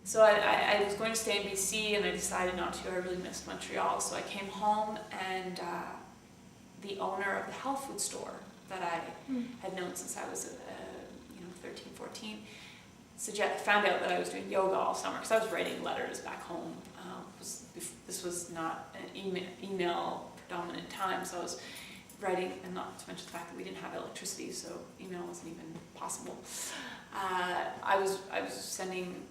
So I was going to stay in BC, and I decided not to. I really missed Montreal, so I came home, and the owner of the health food store that I had known since I was 13, 14, found out that I was doing yoga all summer, because I was writing letters back home. This was not an email predominant time, so I was writing, and not to mention the fact that we didn't have electricity, so email wasn't even possible. I was sending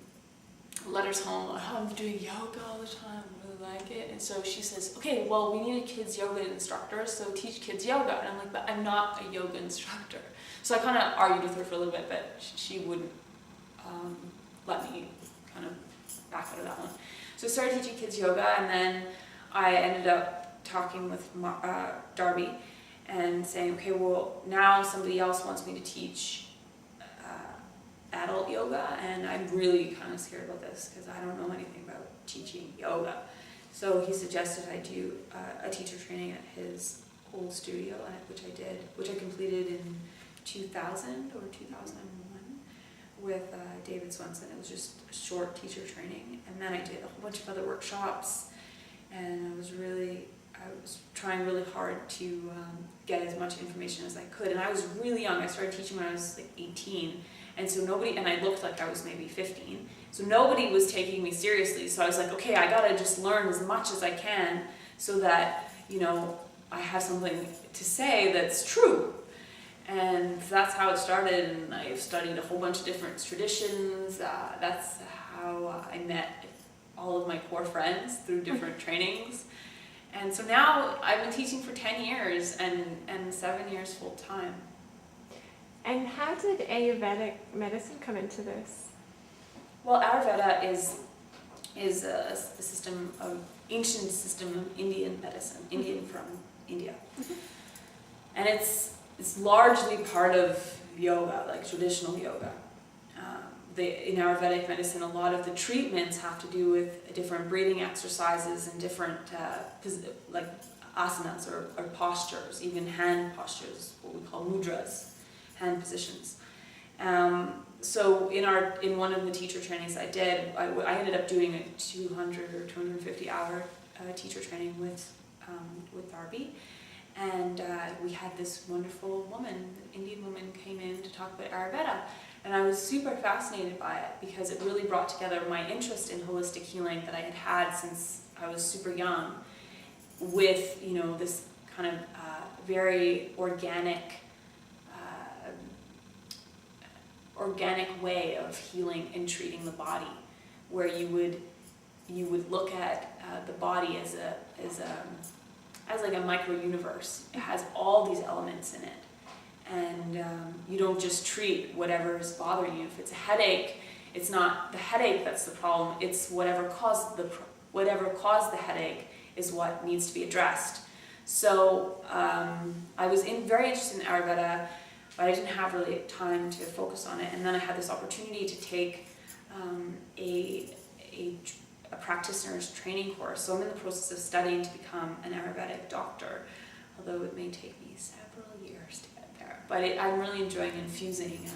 letters home, oh, I'm doing yoga all the time, I really like it. And so she says, okay, well, we need a kids yoga instructor, so teach kids yoga. And I'm like, but I'm not a yoga instructor. So I kind of argued with her for a little bit, but she wouldn't let me kind of back out of that one. So I started teaching kids yoga, and then I ended up talking with Darby and saying, okay, well, now somebody else wants me to teach adult yoga, and I'm really kind of scared about this because I don't know anything about teaching yoga. So he suggested I do a teacher training at his old studio, which I did, which I completed in 2000 or 2001 with David Swenson. It was just a short teacher training, and then I did a whole bunch of other workshops, and I was trying really hard to get as much information as I could. And I was really young. I started teaching when I was like 18. And so and I looked like I was maybe 15. So nobody was taking me seriously. So I was like, okay, I gotta just learn as much as I can so that, I have something to say that's true. And that's how it started. And I've studied a whole bunch of different traditions. That's how I met all of my core friends, through different trainings. And so now I've been teaching for 10 years and 7 years full time. And how did Ayurvedic medicine come into this? Well, Ayurveda is a ancient system of Indian medicine, Indian from India. And it's largely part of yoga, like traditional yoga. In Ayurvedic medicine, a lot of the treatments have to do with different breathing exercises and different like asanas or postures, even hand postures, what we call mudras, hand positions. So in one of the teacher trainings I did, I ended up doing a 200 or 250 hour teacher training with Darby. And we had this wonderful woman, Indian woman, came in to talk about Ayurveda. And I was super fascinated by it because it really brought together my interest in holistic healing that I had had since I was super young with, this kind of very organic way of healing and treating the body, where you would look at the body as like a micro universe. It has all these elements in it. And you don't just treat whatever is bothering you. If it's a headache, it's not the headache that's the problem. It's whatever caused the headache is what needs to be addressed. So I was very interested in Ayurveda, but I didn't have really time to focus on it. And then I had this opportunity to take a practitioner's training course. So I'm in the process of studying to become an Ayurvedic doctor, although it may take me several years to get there. But I'm really enjoying infusing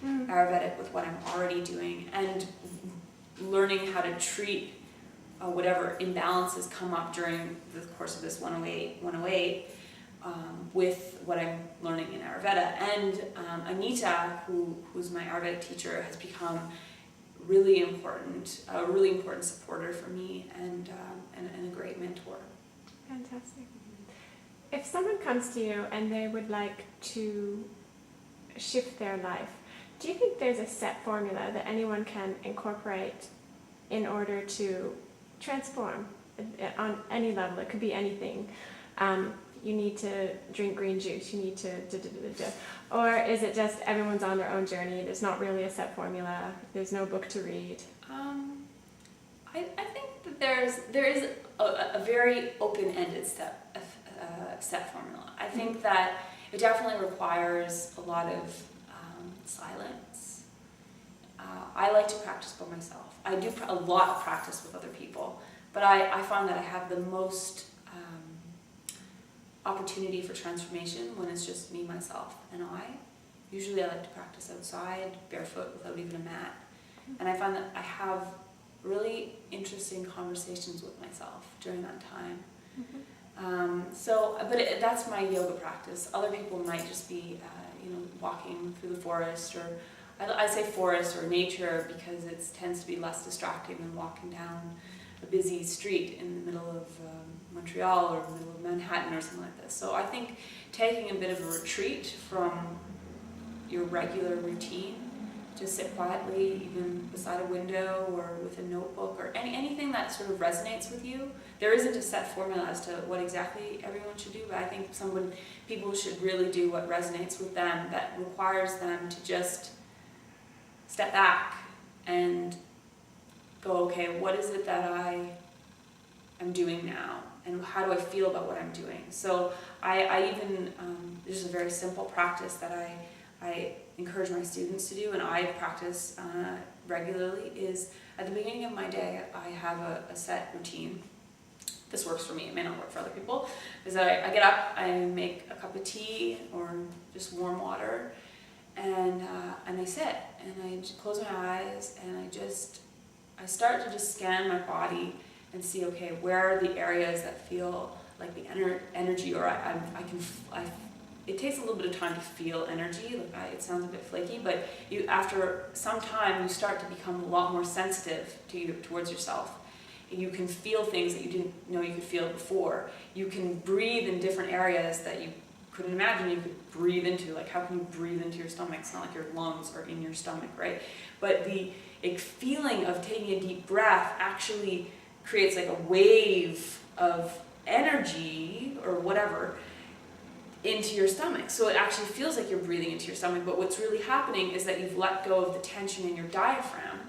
Ayurvedic with what I'm already doing and learning how to treat whatever imbalances come up during the course of this 108 with what I'm learning in Ayurveda. And Anita, who's my Ayurvedic teacher, has become a really important supporter for me and a great mentor. Fantastic. If someone comes to you and they would like to shift their life, do you think there's a set formula that anyone can incorporate in order to transform on any level? It could be anything. You need to drink green juice, you need to or is it just everyone's on their own journey, there's not really a set formula, there's no book to read? I think that there is a very open-ended set formula. I think that it definitely requires a lot of silence. I like to practice by myself. I do a lot of practice with other people, but I find that I have the most opportunity for transformation when it's just me, myself, and I. Usually I like to practice outside, barefoot, without even a mat. And I find that I have really interesting conversations with myself during that time. Mm-hmm. That's my yoga practice. Other people might just be, walking through the forest, or I say forest or nature because it tends to be less distracting than walking down a busy street in the middle of Montreal or the middle of Manhattan or something like this. So I think taking a bit of a retreat from your regular routine, just sit quietly, even beside a window or with a notebook or anything that sort of resonates with you. There isn't a set formula as to what exactly everyone should do, but I think people should really do what resonates with them, that requires them to just step back and go, okay, what is it that I am doing now? And how do I feel about what I'm doing? So this is a very simple practice that I encourage my students to do, and I practice regularly, is at the beginning of my day, I have a set routine. This works for me, it may not work for other people, is that I get up, I make a cup of tea or just warm water, and I sit, and I just close my eyes, and I start to just scan my body and see, okay, where are the areas that feel like the energy, or it takes a little bit of time to feel energy. It sounds a bit flaky, but after some time, you start to become a lot more sensitive towards yourself. You can feel things that you didn't know you could feel before. You can breathe in different areas that you couldn't imagine you could breathe into. Like, how can you breathe into your stomach? It's not like your lungs are in your stomach, right? But the feeling of taking a deep breath actually creates like a wave of energy or whatever into your stomach. So it actually feels like you're breathing into your stomach, but what's really happening is that you've let go of the tension in your diaphragm,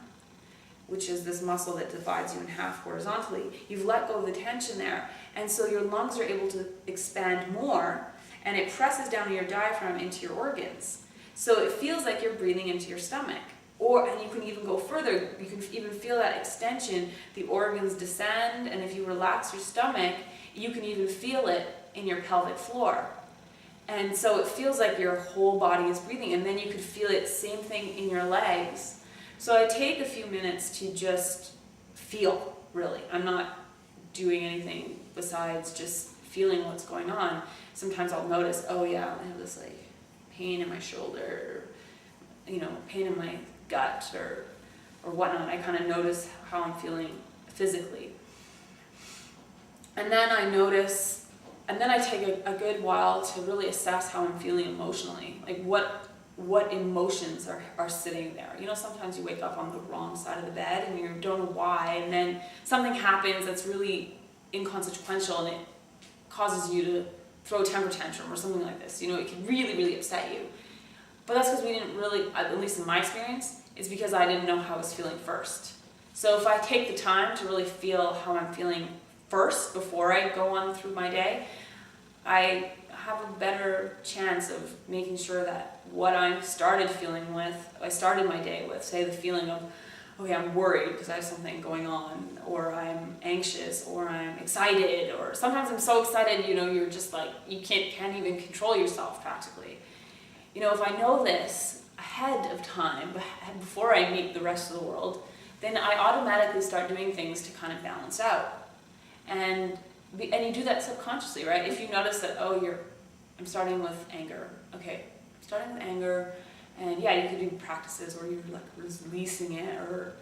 which is this muscle that divides you in half horizontally. You've let go of the tension there, and so your lungs are able to expand more, and it presses down your diaphragm into your organs. So it feels like you're breathing into your stomach. And you can even go further, you can even feel that extension, the organs descend, and if you relax your stomach, you can even feel it in your pelvic floor. And so it feels like your whole body is breathing, and then you could feel it, same thing in your legs. So I take a few minutes to just feel, really. I'm not doing anything besides just feeling what's going on. Sometimes I'll notice, oh yeah, I have this like pain in my shoulder, pain in my gut or whatnot. I kind of notice how I'm feeling physically. And then I take a good while to really assess how I'm feeling emotionally. Like what emotions are sitting there. Sometimes you wake up on the wrong side of the bed and you don't know why, and then something happens that's really inconsequential and it causes you to throw a temper tantrum or something like this. It can really, really upset you. But that's because we didn't really, at least in my experience, it's because I didn't know how I was feeling first. So if I take the time to really feel how I'm feeling first before I go on through my day, I have a better chance of making sure that what I started my day with, say the feeling of, okay, I'm worried because I have something going on, or I'm anxious, or I'm excited, or sometimes I'm so excited, you're just like, you can't even control yourself practically. If I know this ahead of time, before I meet the rest of the world, then I automatically start doing things to kind of balance out. And you do that subconsciously, right? If you notice that, I'm starting with anger. Okay, I'm starting with anger, and yeah, you could do practices where you're like releasing it, or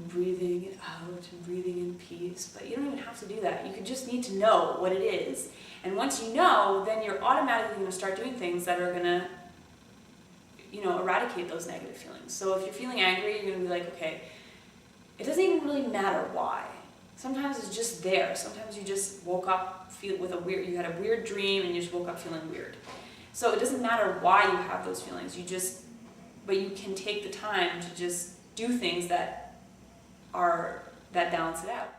breathing it out and breathing in peace. But you don't even have to do that. You just need to know what it is. And once you know, then you're automatically going to start doing things that are going to eradicate those negative feelings. So if you're feeling angry, you're going to be like, okay, it doesn't even really matter why. Sometimes it's just there. Sometimes you just woke up you had a weird dream and you just woke up feeling weird. So it doesn't matter why you have those feelings. But you can take the time to just do things that balance it out.